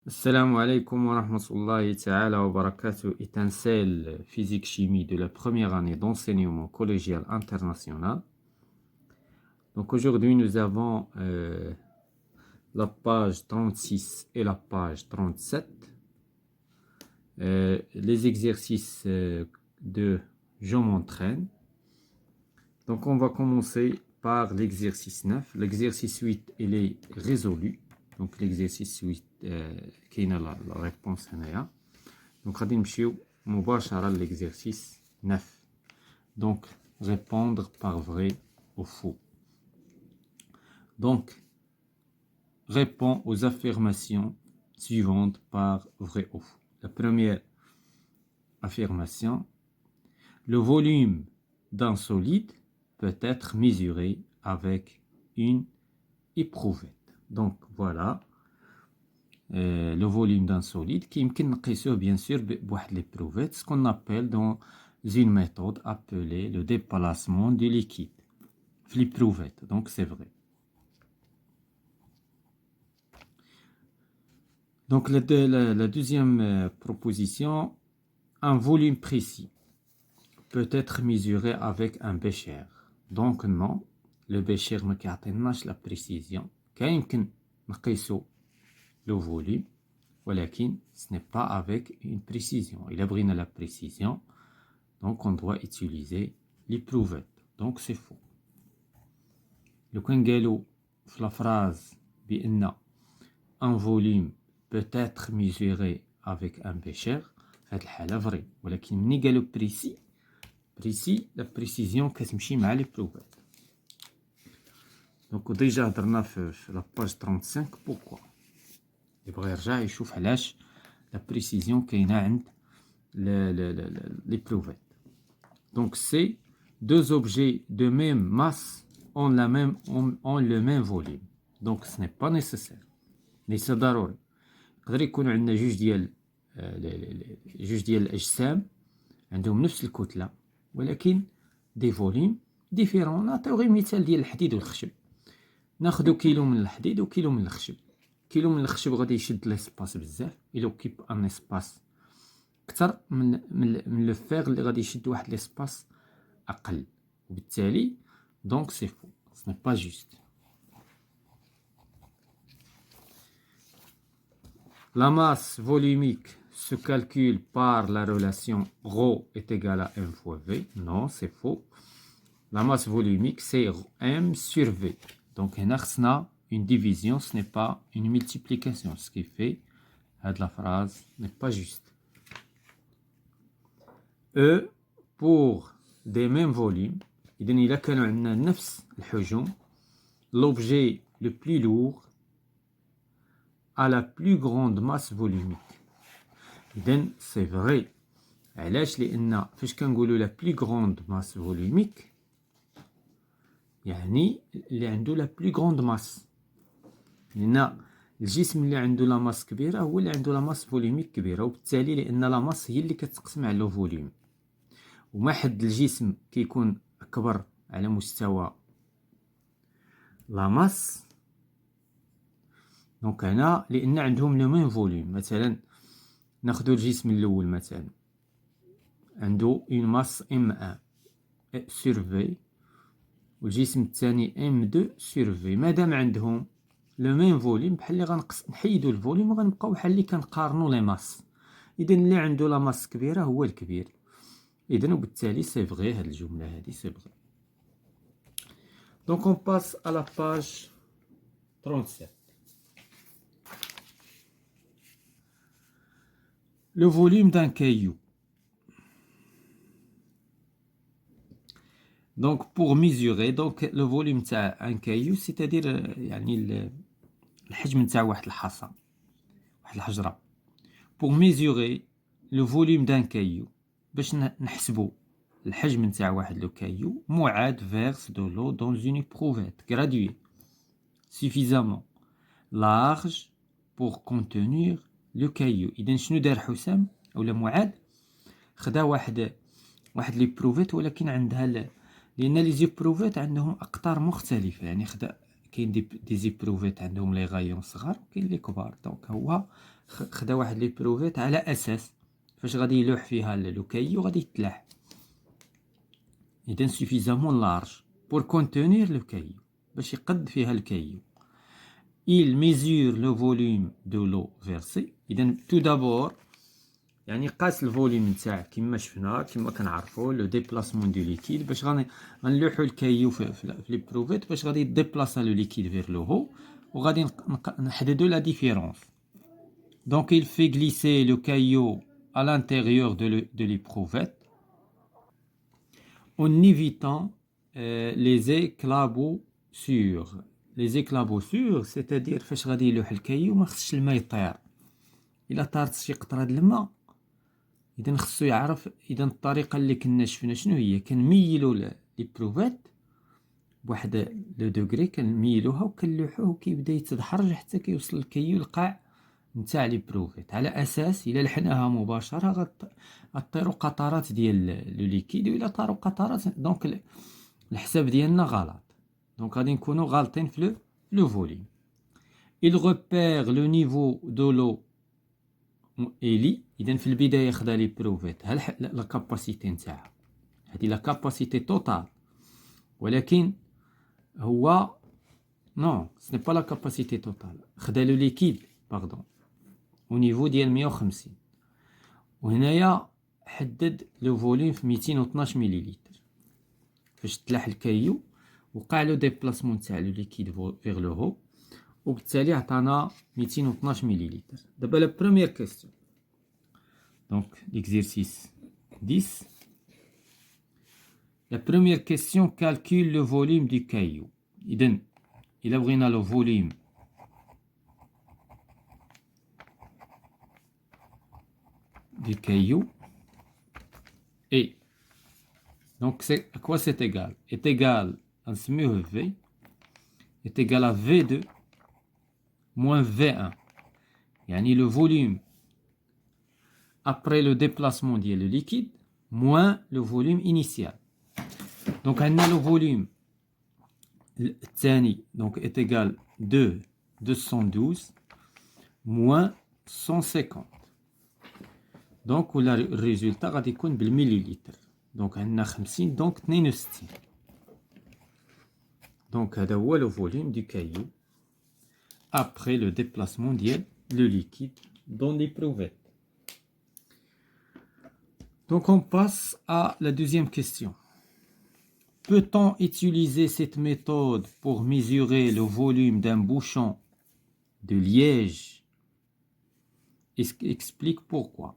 Assalamu alaikum wa rahmatullahi ta'ala wa barakatuh. Étincelle physique-chimie de la première année d'enseignement collégial international. Donc aujourd'hui, nous avons la page 36 et la page 37. Les exercices de Je m'entraîne. Donc on va commencer par l'exercice 9. L'exercice 8, il est résolu. Donc l'exercice 8, كاينه la réponse هنايا. Donc غادي نمشيو مباشرة l'exercice 9. Donc répondre par vrai ou faux. Donc réponds aux affirmations suivantes par vrai ou faux. La première affirmation: le volume d'un solide peut être mesuré avec une éprouvette. Donc voilà. Le volume d'un solide qui يمكن نقيسوه bien sûr بواحد l'éprouvette, ce qu'on appelle dans une méthode appelée le déplacement du liquide. L'éprouvette, donc c'est vrai. Donc la deuxième proposition: un volume précis peut être mesuré avec un bécher. Donc non, le bécher ما كيعطيناش la précision. كاين يمكن نقيسو le volume, ولكن ce n'est pas avec une précision. Il a besoin de la précision, donc on doit utiliser l'éprouvette. Donc c'est faux. لو كان قالوا في la phrase بأن un volume peut être mesuré avec un bécher, في هذه الحالة vrai. ولكن ملي قالوا précis, la précision كتمشي مع l'éprouvette. Donc déjà هضرنا في la page 35 pourquoi. يبغى يرجع يشوف علاش la précision كاينه عند l'éprouvette. Donc c'est deux objets de même masse ont le même volume. Donc ce n'est pas nécessaire. ليس ضروري. يقدر يكون عندنا جوج ديال الأجسام عندهم نفس الكتلة ولكن دي فوليم ديفيرون. نعطيو غير مثال ديال الحديد والخشب. ناخدو كيلو من الحديد وكيلو من الخشب. كيلو من الخشب غادي يشد ليسباس بزاف، il occupe un espace اكثر من لو فيغ اللي غادي يشد واحد ليسباس اقل، وبالتالي donc c'est faux, ce n'est pas juste. La masse volumique se calcule par la relation ρ est égal à m fois v. Non, c'est faux. La masse volumique c'est m sur v. Donc هنا خصنا une division, ce n'est pas une multiplication, ce qui fait que la phrase n'est pas juste. E pour des mêmes volumes, إذن كانوا عندنا نفس الحجم, l'objet le plus lourd a la plus grande masse volumique. إذن c'est vrai. علاش؟ لأن فاش كنقولوا la plus grande masse volumique يعني اللي عنده la plus grande masse. لأن الجسم اللي عنده لا ماس كبيرة هو اللي عنده لا ماس فوليميك كبيرة، وبالتالي لأن لا ماس هي اللي كتقسم على لو فوليوم، وما حد الجسم كيكون أكبر على مستوى لا ماس. دونك هنا لأن عندهم لو ميم فوليوم. مثلا ناخدو الجسم الأول مثلا عنده اون ماس M1 سور في، والجسم الثاني M2 سور في. مادام عندهم لو ميم فوليوم بحال اللي نحيدو الفوليوم وغنبقاو بحال اللي كنقارنو لي ماس. اذا اللي عنده لا ماس كبيره هو الكبير. اذا وبالتالي سي فغي هاد الجمله هادي سي فغي. دونك اون باس ا لا باج 37. لو فوليوم دان كايو. Donc pour mesurer donc le volume تاع un caillou, c'est-à-dire يعني الحجم نتاع واحد الحصى، واحد الحجرة. pour mesurer le volume d'un caillou، باش نحسبو الحجم نتاع واحد لو كايو، معاد verse de l'eau dans une éprouvette graduée suffisamment large pour contenir le caillou. إذا شنو دار حسام ولا معاد؟ خدا واحد ليبروفيت ولكن عندها لأن لي زيبروفيت عندهم أقطار مختلفة. يعني كاين دي زيبروفيت عندهم لي غايون صغار وكاين لي كبار. دونك هو خدا واحد لي بروفيت على اساس فاش غادي يلوح فيها لو كايو غادي يتلاح. اذا سوفيزامون لارج بور كونتونير لو كايو باش يقد فيها الكايو. il mesure le volume de l'eau versée. اذا تو دابور يعني قاس الفوليوم نتاع كما شفنا كما كنعرفوا لو ديبلاسمون دو ليكيد باش غنلوحوا الكايو في لي بروفيت باش غادي ديبلاسا لو ليكيد فير لو هو وغادي نحددوا لا ديفيرونس. دونك il fait glisser le caillou à l'intérieur de l'éprouvette en évitant les éclaboussures. Les éclaboussures c'est-à-dire فاش غادي يلوح الكايو ما خصش الماء يطير. الا طارت شي قطره د الماء اذا خصو يعرف اذا الطريقه اللي كنا شفنا شنو هي. كنميلوا لي بروفيت بواحد لو دوغري كنميلوها وكنلوحوه وكيبدا يتدحرج حتى كيوصل الكايو القاع نتاع لي بروفيت على اساس الا لحناها مباشره غطيروا قطرات ديال لو ليكيد ولا طاروا قطرات دونك الحساب ديالنا غلط. دونك غادي نكونوا غالطين في لو فوليوم. il repère le niveau de l'eau إلي. إذن في البداية خدا لي بروفيت ها لا كاباسيتي نتاعها هادي لا كاباسيتي توتال ولكن هو نو سني با لا كاباسيتي توتال خدا لو ليكيد باردون او نيفو ديال 150 وهنايا حدد لو فوليوم في 212 مليلتر. فاش تلاح الكايو وقع له ديبلاسمون تاع لو ليكيد فيغ لو هو وبالتالي عطانا 212 مليلتر. دابا لا بروميير كيستيون donc l'exercice 10. La première question calcule le volume du caillou. إذن إلا بغينا le volume du caillou et donc c'est à quoi c'est égal est égal نسميوه V est égal à V2 moins V1 يعني le volume après le déplacement ديال le liquide moins le volume initial. Donc on a le volume الثاني donc est égal 212 moins 150. Donc le résultat غادي يكون بالمليلتر. Donc عندنا 50 donc 62. Donc هذا هو le volume du caillou après le déplacement ديال le liquide dans l'éprouvette. Donc on passe à la deuxième question. Peut-on utiliser cette méthode pour mesurer le volume d'un bouchon de liège? Explique pourquoi.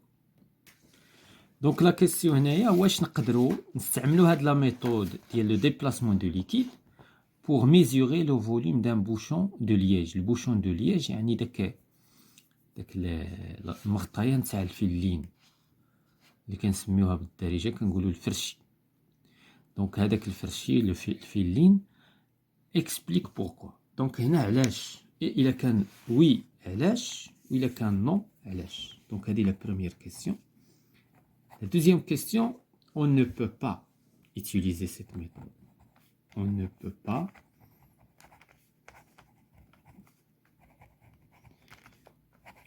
Donc la question هنايا واش نقدروا نستعملوا هاد لا méthode ديال le déplacement de liquide pour mesurer le volume d'un bouchon de liège. Le bouchon de liège يعني داك المغطية نتاع الفلين اللي كنسميوها بالدارجه كنقولوا الفرشي. دونك هذاك الفرشي الفلين اكسبليك بوركوا. دونك هنا علاش الا كان وي علاش والا كان نو علاش. دونك هذه لا بروميير كيسيون. La deuxième question, on ne peut pas utiliser cette méthode. On ne peut pas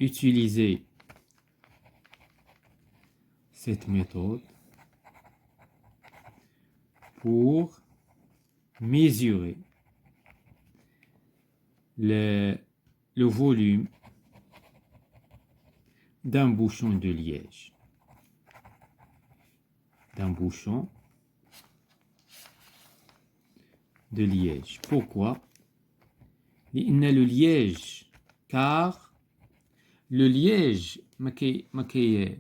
utiliser cette méthode pour mesurer le volume d'un bouchon de liège. D'un bouchon de liège. Pourquoi? لأن le liège car le liège ما كي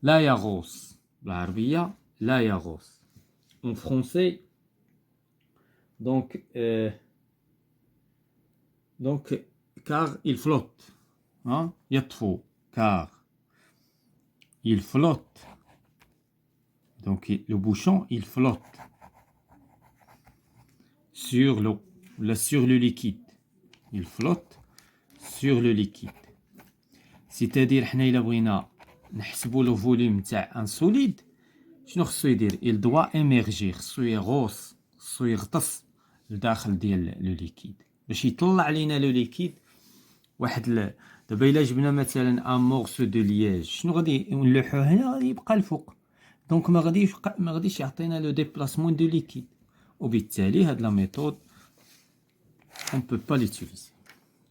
لا يغوص بالعربية لا يغوص. En français donc car il flotte hein يطفو car il flotte. Donc le bouchon il flotte sur l'eau là sur le liquide. Il flotte sur le liquide. C'est-à-dire حنا إلا بغينا نحسبوا لو فوليوم تاع ان سوليد شنو خصو يدير؟ il doit émerger خصو يغوص خصو يغطس لداخل ديال لو ليكيد باش يطلع لينا لو ليكيد واحد دابا الا جبنا مثلا ان مورسو دو لياج شنو غادي نلوحوه هنا غادي يبقى الفوق دونك ما غاديش يعطينا لو ديبلاسمون دو ليكيد وبالتالي هاد لا ميثود on peut pas l'utiliser.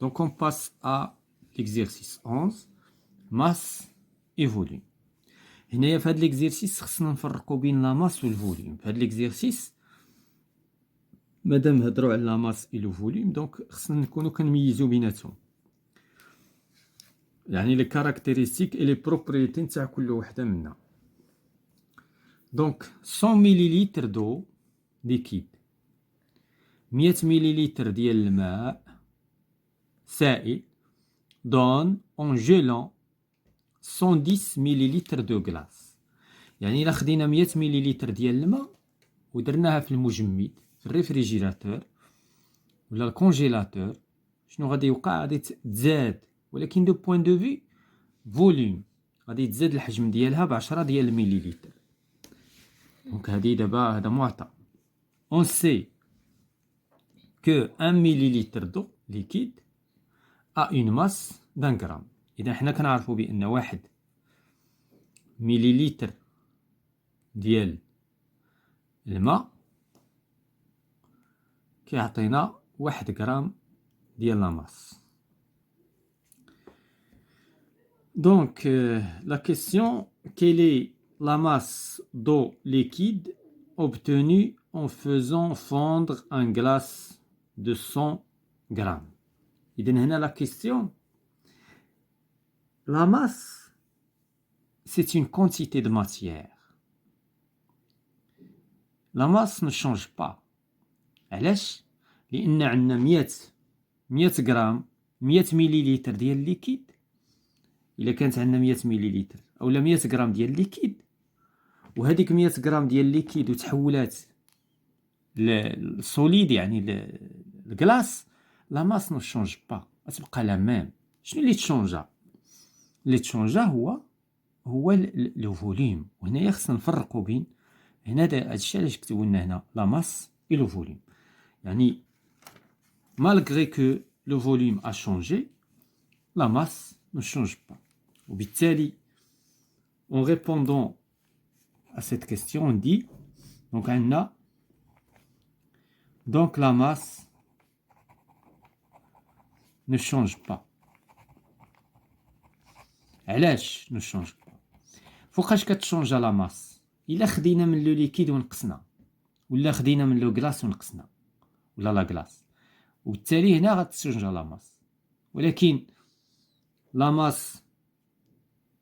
Donc on passe à l'exercice 11 masse et volume. هنايا في هاد l'exercice خصنا نفرقوا بين لا ماس والفوليوم. في هاد l'exercice مادام هضروا على لا ماس et le volume دونك خصنا نكونوا كنميزوا بيناتهم. يعني لي كاركتيرستيك اي لي بروبريتي نتاع كل وحده منا. دونك 100 مليلتر دو ليكيد 100 مليلتر ديال الماء سائل دون اون جيلون 110 مليلتر دو غلاس. يعني الا خدينا 100 مليلتر ديال الماء ودرناها في المجمد في الريفريجيراتور ولا الكونجيلاتور شنو غادي يوقع؟ غادي تزاد ولكن دو بوين دو في فوليوم غادي يتزاد الحجم ديالها ب 10 ديال المليلتر. دونك هادي دابا هذا معطى. اون سي que 1 millilitre d'eau liquide a une masse d'un gramme. إذا حنا كنعرفو بأن 1 مليلتر ديال الماء كيعطينا 1 غرام ديال لا ماس. Donc la question, quelle est la masse d'eau liquide obtenue en faisant fondre un glace de 100 grammes. إذن هنا la question, la masse, c'est une quantité de matière. La masse ne change pas. علاش؟ لأن عندنا 100 غرام 100 مليلتر ديال الليكيد. إلا كانت عندنا 100 مليلتر أولا 100 غرام ديال الليكيد وهذيك 100 غرام ديال الليكيد وتحولات للسوليد يعني الكلاص لا ماس نو شونج با غتبقى لا ميم. شنو اللي تشونجا؟ اللي تشونجا هو لو فوليوم. وهنايا خصنا نفرقوا بين هنا هادشي علاش كتبوا لنا هنا لا ماس اي لو فوليوم. يعني malgré que le volume a changé la masse ne change pas. وبالتالي en répondant à cette question on dit donc عندنا donc la masse ne change pas. علاش ne change pas؟ فوقاش كتشونجا لا ماس؟ الا خدينا من لو ليكيد ونقصنا ولا خدينا من لو كلاص ونقصنا ولا لا كلاص وبالتالي هنا غتشونجا لا ماس. ولكن لا ماس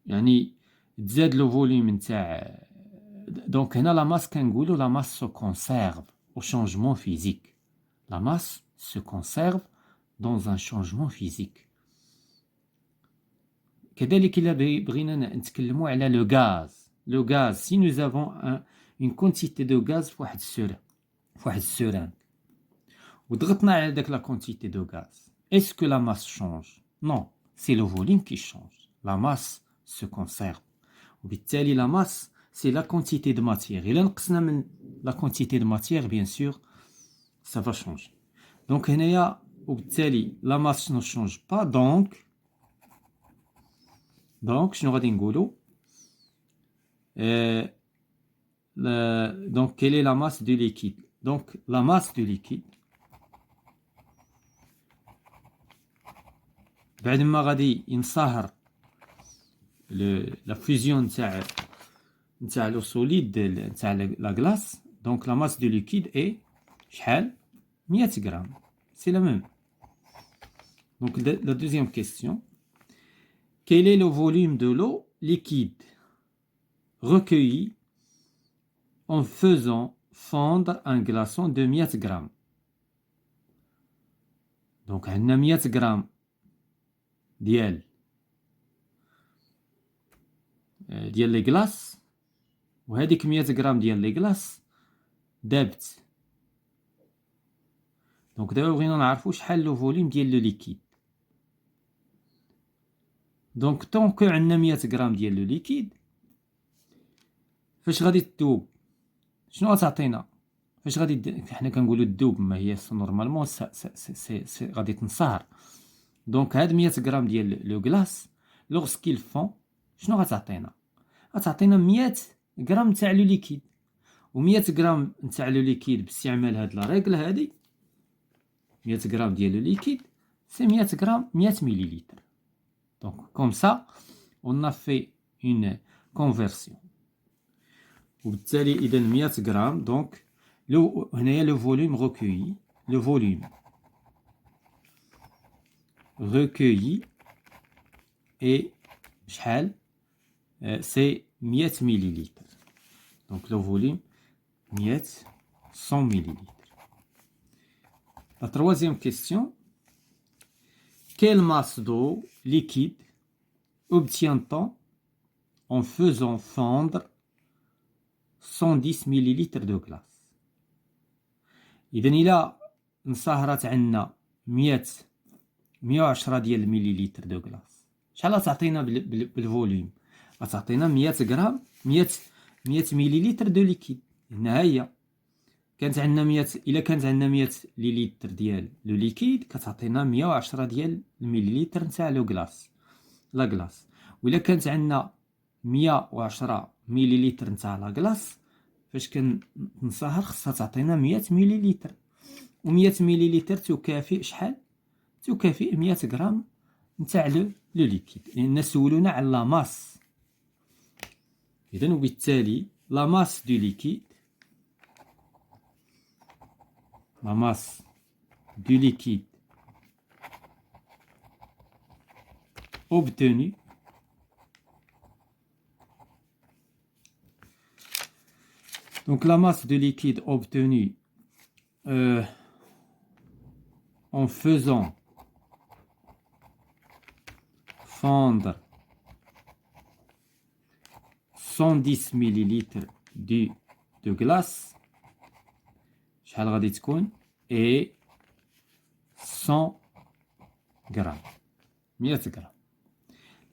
يعني تزاد لو فوليوم نتاع دونك هنا لا ماس كنقولوا لا ماس سو كونسيرف au changement physique. La masse se conserve dans un changement physique. كذلك إلا بغينا نتكلموا على لو غاز. لو غاز si nous avons une quantité de gaz في واحد السوران وضغطنا على داك لا quantité de gaz, est-ce que la masse change? Non, c'est le volume qui change. La masse se conserve. وبالتالي la masse c'est la quantité de matière. إلا نقصنا من la quantité de matière bien sûr ça va changer. Donc هنايا وبالتالي la masse ne change pas donc شنو غادي نقولوا donc quelle est la masse du liquide? Donc la masse du liquide بعد ما غادي ينصهر لا فيزيون نتاع لو سوليد نتاع لا كلاص دونك لا ماس دو ليكيد اي شحال 100 غرام سي لا ميم. دونك لا دوزيام كيسيون quel est le volume de l'eau liquide recueilli en faisant fondre un glaçon de 100 grammes. Donc عندنا 100 غرام ديال لي كلاص وهذيك 100 غرام ديال لي كلاص دابت. دونك دابا بغينا نعرفوا شحال لو فوليوم ديال لو ليكيد. دونك طونكو عندنا 100 غرام ديال لو ليكيد فاش غادي تذوب شنو غتعطينا؟ فاش غادي حنا كنقولوا تذوب ما هي نورمالمون سي غادي تنصهر. دونك هاد 100 غرام ديال لو كلاص لوغسكيل فون شنو غتعطينا؟ غتعطينا 100 غرام تاع لو ليكيد، و 100 غرام تاع لو ليكيد باستعمال هاد لا ريغل هادي 100 غرام ديال لو ليكيد سي 100 غرام 100 مليلتر. دونك كوم سا اون في اون كونفرسيون. وبالتالي اذا 100 غرام دونك لو هنايا لو فوليوم ريكويي، لو فوليوم recueilli et شحال c'est 100 millilitres. Donc le volume 100 millilitres. La troisième question, quelle masse d'eau liquide obtient-on en faisant fondre 110 millilitres de glace? إذن إلا انصهرت عندنا 110 ديال المليليتر دو كلاص، شحال غتعطينا بالفوليوم؟ غتعطينا 100 غرام 100 مليليتر دو ليكيد. هنا هي كانت عندنا 100، الا كانت عندنا 100 لتر ديال لو ليكيد كتعطينا 110 ديال المليليتر نتاع لو كلاص لا كلاص، وإلا كانت عندنا 110 مليليتر نتاع لا كلاص فاش كنصهر خصها تعطينا 100 مليليتر، و 100 مليليتر تكافئ شحال؟ تكافئ 100 غرام نتاع لو ليكيد، لأن سولونا على لا ماس. إذن وبالتالي لا ماس دو ليكيد، لا ماس دو ليكيد obtenu donc la masse de liquide obtenue en faisant fondre 110 millilitres de glace شحال غادي تكون؟ et 100 غرام 100 غرام،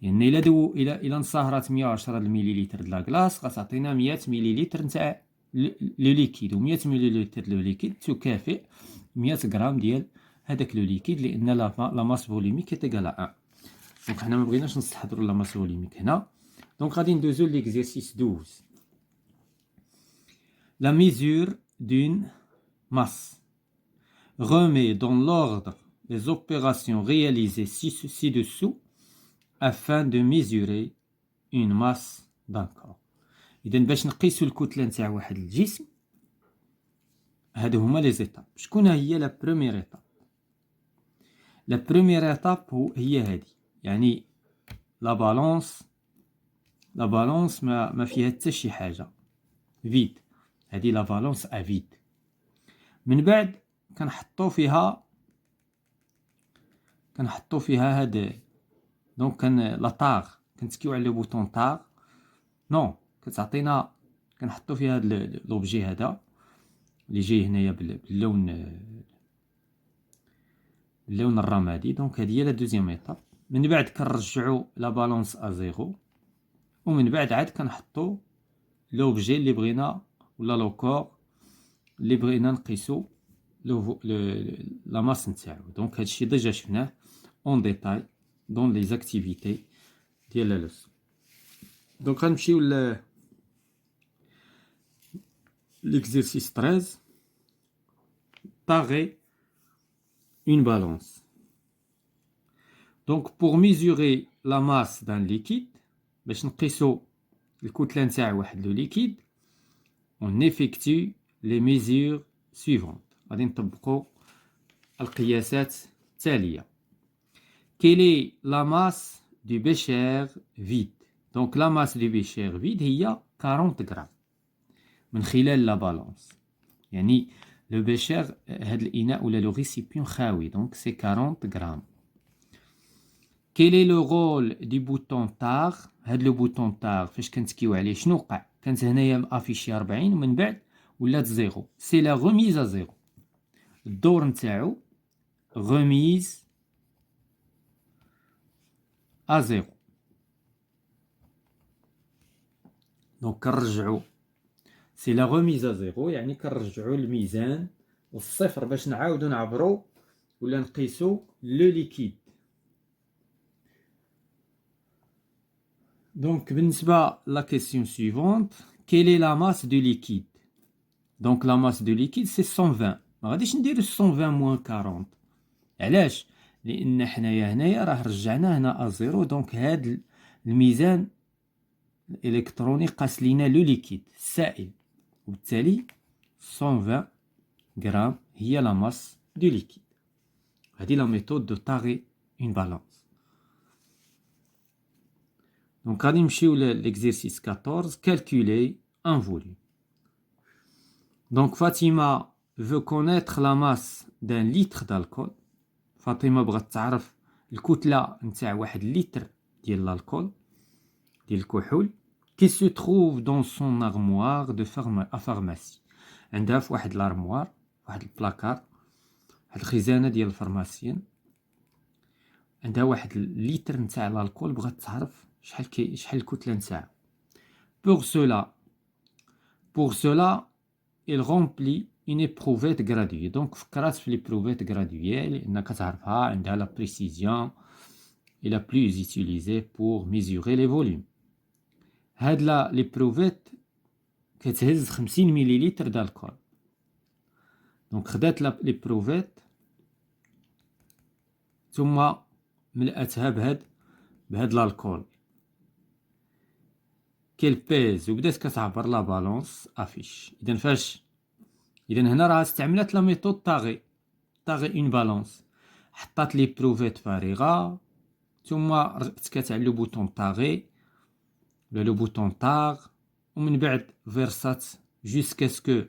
لأن إلا انصهرت 110 مليليتر د لا كلاص غتعطينا 100 مليليتر نتاع لو ليكيد، و 100 مليليتر لو ليكيد تكافئ 100 غرام ديال هذاك لو ليكيد، لأن لا ماس فوليميك إيكال 1. دونك حنا ما بغيناش نستحضروا لا ماس فوليميك هنا. دونك غادي ندوزو ليكزيرسيس 12. La mesure d'une masse remet dans l'ordre les opérations réalisées ci-dessous afin de mesurer une masse d'un corps. إذا باش نقيسو الكتلة نتاع واحد الجسم هادو هما لي زيتاب. شكون هي لا بروميير ايتاب؟ لا بروميير ايتاب هي هادي، يعني لا بالونس ما فيها حتى شي حاجة، فيد، هادي لا بالونس افيد. من بعد كنحطو فيها هاد دونك لا طاغ كنتكيو على لو بوطون طاغ نو كتعطينا، كنحطو فيها هاد لوبجي هذا اللي جاي هنايا باللون الرمادي. دونك هادي هي لا دوزيام ايطاب. من بعد كنرجعو لا بالونس ا زيرو، ومن بعد عاد كنحطو لوبجي اللي بغينا ولا لو كور اللي بغينا نقيسو لا ماس نتاعو. دونك هادشي ديجا شفناه اون ديتاي دون لي زاكتيفيتي ديال لا لوسون. دونك غنمشيو l'exercice 13. Parer une balance. Donc pour mesurer la masse d'un liquide باش نقيسو الكتلة نتاع واحد لو ليكيد on effectue les mesures suivantes. غادي نطبقو القياسات التالية. Quelle est la masse du bécher vide? Donc la masse du bécher vide هي 40 غرام من خلال لا بالونس، يعني لو بيشير هاد الاناء ولا لو ريسيبيون خاوي، دونك سي 40 غرام. كيل اي لو رول دي بوطون تاغ؟ هاد لو بوطون تاغ فاش كنتكيو عليه شنو وقع؟ كانت هنايا افيشي 40 ومن بعد ولات زيرو، سي لا غوميز ا زيرو، الدور نتاعو غوميز ا زيرو. دونك كنرجعو سي لا غوميز ا زيرو، يعني كنرجعو الميزان والصفر باش نعاودو نعبرو ولا نقيسو لو ليكيد. Donc, la question suivante, quelle est la masse de liquide? Donc, la masse de liquide, c'est 120. ما غاديش نديرو 120 moins 40. علاش؟ لأن حنايا هنايا راه رجعنا هنا أزيرو، دونك هاد الميزان الإلكتروني قاس لينا لو ليكيد السائل، وبالتالي 120 غرام هي لا ماس دو ليكيد. هذه لا ميثود دو تاغي اون بالانس. دونك غادي نمشيو للإكزيرسيس 14 calculer un volume. Donc Fatima veut connaître la masse d'un litre d'alcool. فاطمة بغات تعرف الكتلة نتاع واحد اللتر ديال الكحول ديال الكحول qui se trouve dans son armoire de pharmacie. عندها في واحد الارموار، واحد البلاكار، واحد الخزانة ديال الفارماسيين، عندها واحد اللتر نتاع الكحول، بغات تعرف شحال الكتلة نتاعها. Pour cela il remplit une éprouvette graduée. Donc فكرات في l'éprouvette graduée لأنك تعرفها عندها la précision et la plus utilisée pour mesurer les volumes. هاد l'éprouvette كتهز 50 مليلتر d'alcool. Donc خدات l'éprouvette ثم ملأتها بهاد الالكول qu'elle pèse، وبدات كتعبر لا بالونس افيش. إذا هنا راه استعملت لا ميثود طاغي اون بالونس، حطات لي بروفيت فارغه ثم ركزت على لو بوطون طاغي ولا لو بوطون طاغ، ومن بعد فيرسات جوسكا سكو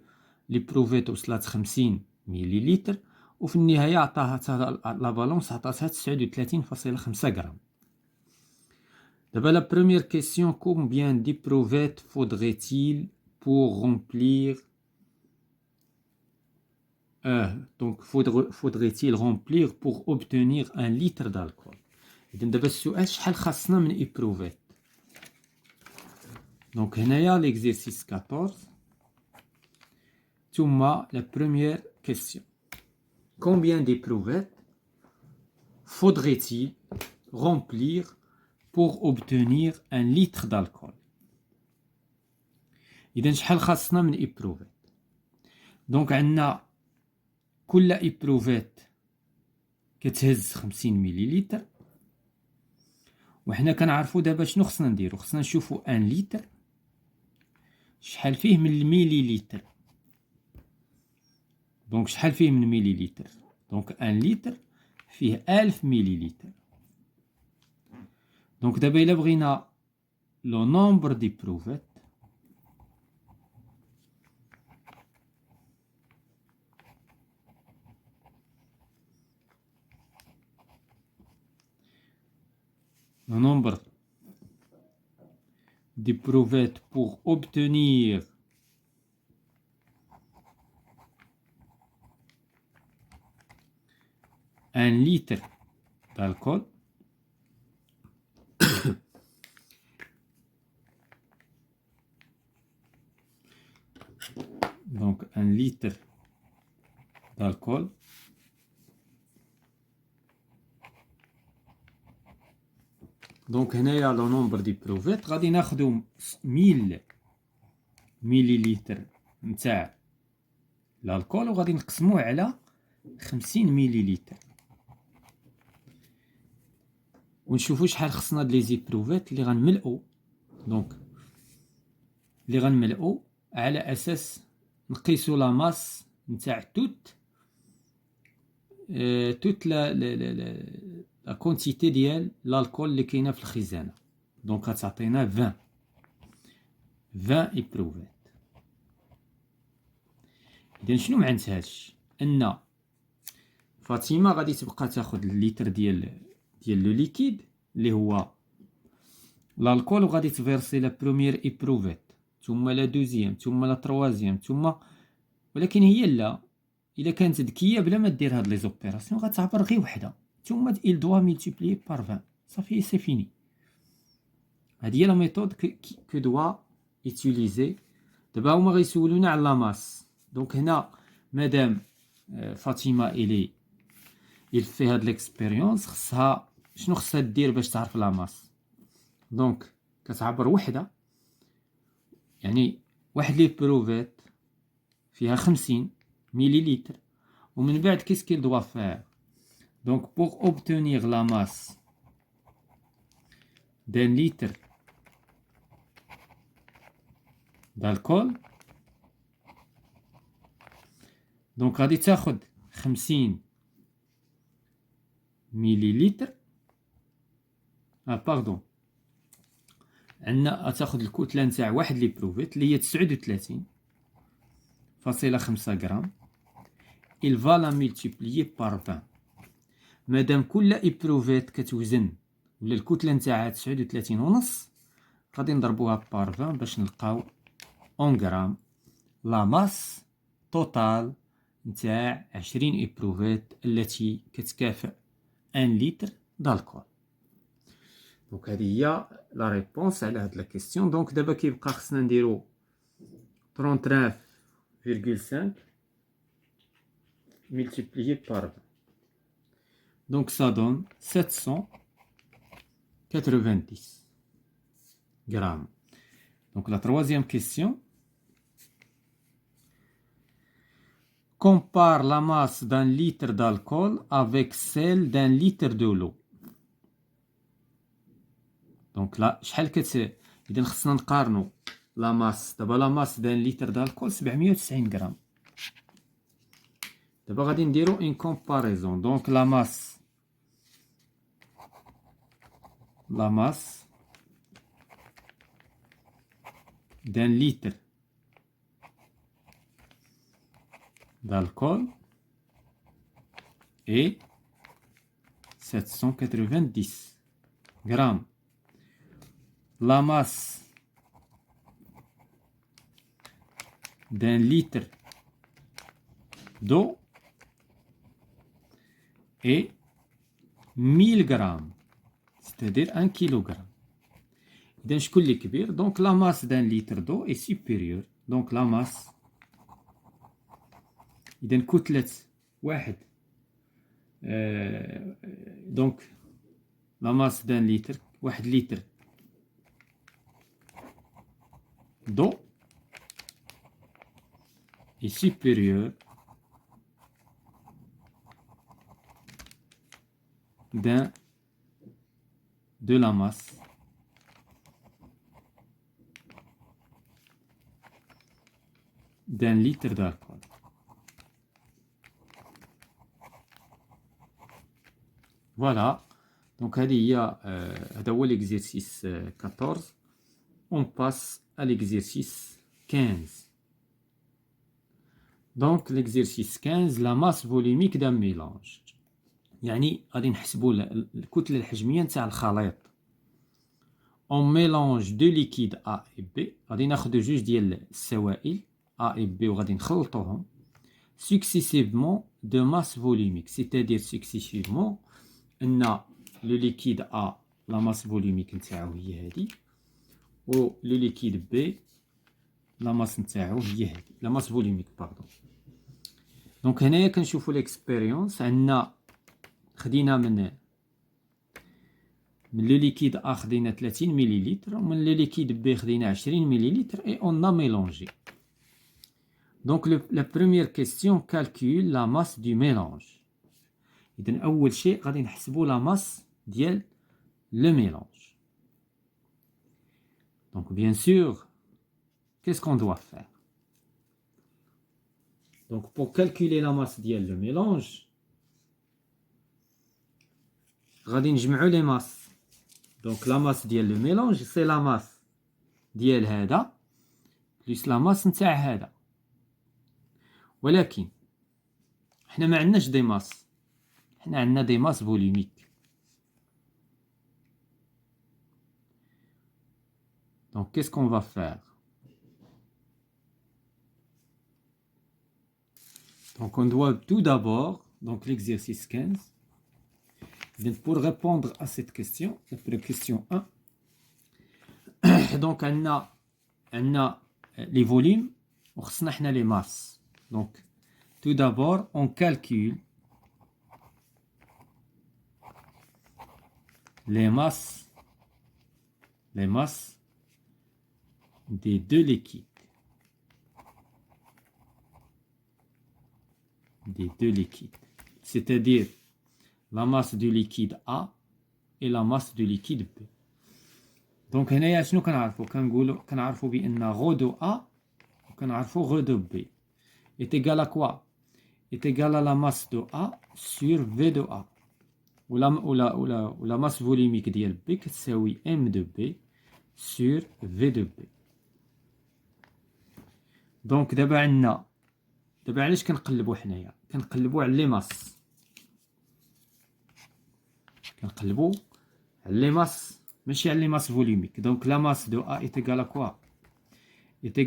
لي بروفيت وصلت 50 مليلتر، وفي النهايه عطاها لا بالونس عطاتها 39.5 غرام. D'abord, la première question, combien d'éprouvettes faudrait-il pour remplir donc faudrait-il remplir pour obtenir 1 litre d'alcool. إذن دابا السؤال شحال خاصنا من إبروفيت. Donc هنايا l'exercice 14 ثم la première question. Combien d'éprouvettes faudrait-il remplir pour obtenir 1 litre d'alcool. إذا شحال خاصنا من إبروفيت. دونك عندنا كل إبروفيت كتهز 50 مليلتر، وحنا كنعرفو دابا شنو خصنا نديرو. خصنا نشوفو 1 لتر شحال فيه من الميليلتر. دونك شحال فيه من ميليلتر؟ دونك 1 لتر فيه 1000 مليلتر. دونك دابا إلا بغينا لو نومبر ديبروفيت، le nombre d'éprouvettes pour obtenir un litre d'alcool. Donc 1 litre d'alcool دونك هنايا لو نومبر دي بروفيت غادي ناخدو 1000 مليلتر نتاع الالكول وغادي نقسموه على 50 مليلتر ونشوفو شحال خصنا د لي زيبروفيت اللي غنملؤو. دونك اللي غنملؤو على اساس نقيسو لا ماس نتاع توت لا كونتيتي ديال الالكول اللي كاينه في الخزانه. دونك غتعطينا 20 ايبروفيت. اذا شنو معنى هادشي؟ ان فاطمه غادي تبقى تاخذ الليتر ديال لو ليكيد اللي هو الالكول، وغادي تفيرسي لا بروميير ايبروفيت ثم لا دوزيام ثم لا تروازيام ثم، ولكن هي لا، الا كانت ذكيه بلا ما دير هاد لي زوبيراسيون غتعبر غير وحده ثم il doit multiplier par 20 صافي سي فيني. هذه هي لا ميثود كو دوا يوتيليزي. دابا هما غيسولونا على لا ماس. دونك هنا مادام فاطمه il fait هاد ليكسبيريونس خصها شنو خصها دير باش تعرف لا ماس؟ دونك كتعبر وحدة، يعني واحد لي بروفيت فيها 50 مليلتر. ومن بعد qu'est-ce qu'il doit faire. Donc pour obtenir la masse d'un litre d'alcool، donc غادي تاخد 50 مليلتر. باردون، عندنا تاخد الكتلة نتاع واحد لي بروفيت اللي هي 39.5 غرام. il va la multiplier par 20. مادام كل إبروفيت كتوزن ولا الكتلة نتاعها 39.5، غادي نضربوها بار 20 باش نلقاو اون غرام لا ماس توتال نتاع 20 إبروفيت التي كتكافئ 1 لتر دالكول. دونك هذه هي لا ريبونس على هاد لا كيسيون. دونك دابا كيبقى خصنا نديرو 39,5 multiplié par 20. Donc ça donne 790 grammes. Donc la troisième question. Compare la masse d'un litre d'alcool avec celle d'un litre de l'eau. Donc là, شحال إذا خصنا نقارنو لا ماس. دابا لا ماس دان لتر دالكول 790 غرام. دابا غادي نديرو une comparaison. Donc la masse d'un litre d'alcool est 790 grammes. La masse d'un litre d'eau est 1000 grammes, c'est-à-dire 1 kilogramme. إذا شكون اللي كبير؟ donc la masse d'un litre d'eau est supérieure. donc la masse، إذا كتلة واحد donc la masse d'un litre، واحد لتر d'eau est supérieure de la masse d'un litre d'alcool. Voilà. Donc هذا هو l'exercice 14. On passe à l'exercice 15. Donc l'exercice 15، la masse volumique d'un mélange. يعني غادي نحسبوا الكتلة الحجمية نتاع الخليط. On mélange deux liquides A et B. غادي ناخذ جوج ديال السوائل A et B وغادي نخلطوهم successivement de masse volumique. C'est-à-dire successivement أن le liquide A la masse volumique نتاعو هي هذه، و le liquide B la masse نتاعو هي هذه، la masse volumique pardon. دونك هنايا كنشوفوا ليكسبيريونس. عندنا خدينا من لو ليكيد A خدينا 30 مليلتر، ومن لو ليكيد B خدينا 20 مليلتر، et on a mélangé. Donc la première question calcule la masse du mélange. إذن أول شيء غادي نحسبوا la masse ديال le mélange. Donc bien sûr, qu'est-ce qu'on doit faire? Donc pour calculer la masse ديال le mélange، غادي نجمعوا les masses. Donc la masse ديال le mélange c'est la masse ديال هذا plus la masse نتاع هذا. ولكن حنا ما عندناش دي ماس، حنا عندنا دي ماس فوليميك. Donc qu'est-ce qu'on va faire? Donc on doit tout d'abord, donc l'exercice 15. Donc pour répondre à cette question, la question 1, donc on a les volumes وخصنا حنا les masses. Donc tout d'abord on calcule les masses les masses des deux liquides. C'est-à-dire la masse du liquide A et la masse du liquide B. Donc هنايا شنو كنعرفوا؟ كنعرفوا بأن rho de A وكنعرفوا rho de B est égal à quoi? Est égal à la masse de A sur V de A. ولا masse volumique ديال B كتساوي M de B sur V de B. دونك دابا علاش كنقلبوا حنايا؟ كنقلبوا على لي ماس. ماشي على لي ماس فوليميك. دونك لا ماس دو A est égale à quoi? est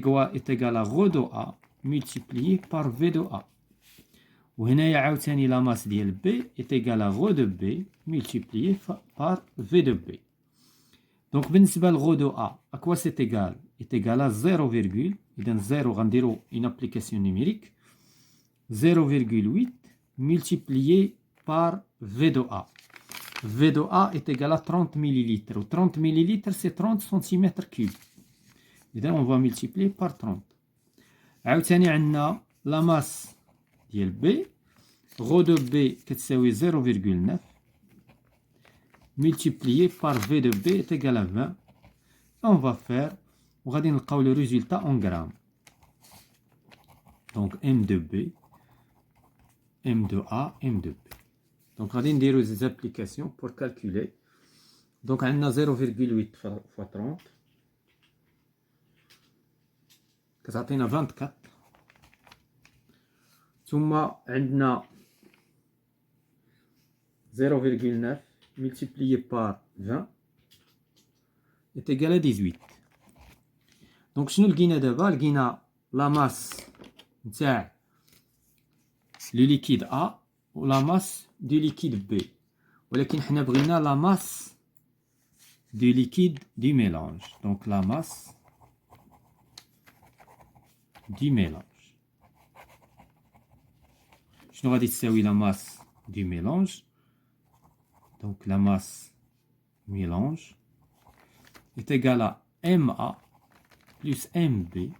égal à rho de A multiplié par V de A. وهنايا عاوتاني لا ماس ديال B est égal à rho de B multiplié par V de B. دونك بالنسبة ل rho de A, à quoi c'est égal? est égal à 0, إذن 0 غنديرو une application numérique 0,8 multiplié par V de A. V de A est égal à 30 millilitres. 30 millilitres, c'est 30 cm3. إذن on va multiplier par 30. عاوتاني عندنا la masse ديال B rho de B كتساوي 0,9 multiplié par V de B est égal à 20. On va faire وغادي نلقاو le résultat en grammes. Donc M de B, M de A, M de B. Donc غادي نديرو des applications pour calculer. Donc عندنا 0,8 fois 30 كتعطينا 24. ثم عندنا 0,9 multiplié par 20 est égal à 18. Donc شنو لقينا دابا؟ لقينا la masse نتاع le liquide A ou la masse du liquide B. ولكن حنا بغينا la masse du liquide du mélange. Donc la masse du mélange. شنو غادي تساوي la masse du mélange? Donc la masse mélange est égale à MA plus MB,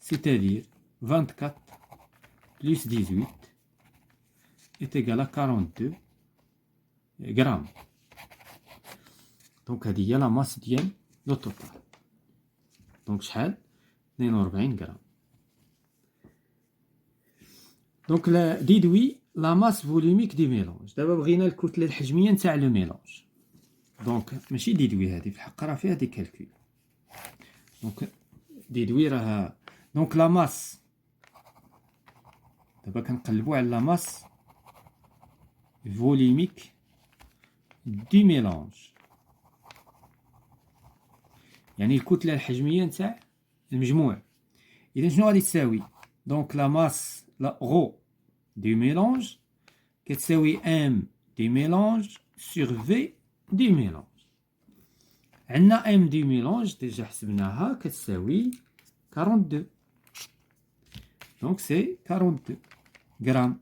c'est-à-dire 24 plus 18 est égal à 42 grammes. Donc هذه هي la masse ديال لو توتال. دونك شحال؟ 42 غرام. دونك ديدوي la masse volumique du mélange. دابا بغينا الكتلة الحجمية نتاع لو ميلونج. دونك ماشي ديدوي هذه، في الحق راه فيها دي كالكول. دونك ديدوي راه دونك لا ماس. دابا كنقلبوا على لا ماس فوليميك دي ميلونج، يعني الكتلة الحجمية نتاع المجموع. إذا شنو غادي تساوي؟ دونك لا ماس لا غو du mélange كتساوي M du mélange sur V du mélange. عندنا M du mélange ديجا حسبناها كتساوي 42. Donc c'est 42 grammes.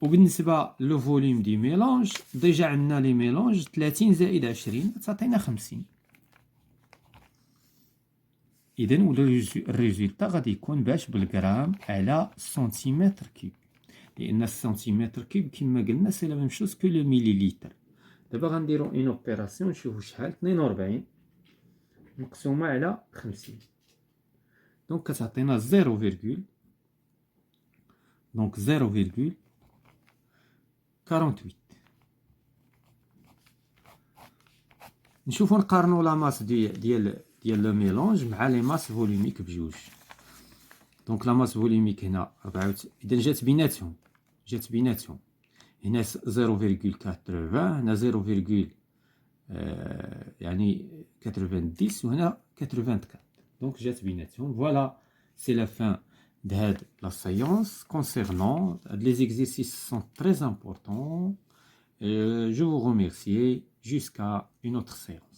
وبالنسبة لو فوليوم دي ميلونج ديجا عندنا لي ميلونج 30 زائد 20 تعطينا 50. إذن الريزولتا غادي يكون باش بالغرام على سنتيمتر كيب، لأن السنتيمتر كيب كما قلنا سي لا ميم شوز كو لو ميليليتر. دابا غنديرو اون اوبيراسيون نشوفو شحال 42 مقسومة على 50. دونك كتعطينا 0,48. نشوفو نقارنو لا ماس ديال لو ميلونج مع لي ماس فوليميك بجوج. دونك لا ماس فوليميك هنا 94. إذا جات بيناتهم هنا 0,80 هنا 0, يعني 90 وهنا 84. دونك جات بيناتهم. فوالا سي لا فان de la séance concernant les exercices sont très importants. Je vous remercie jusqu'à une autre séance.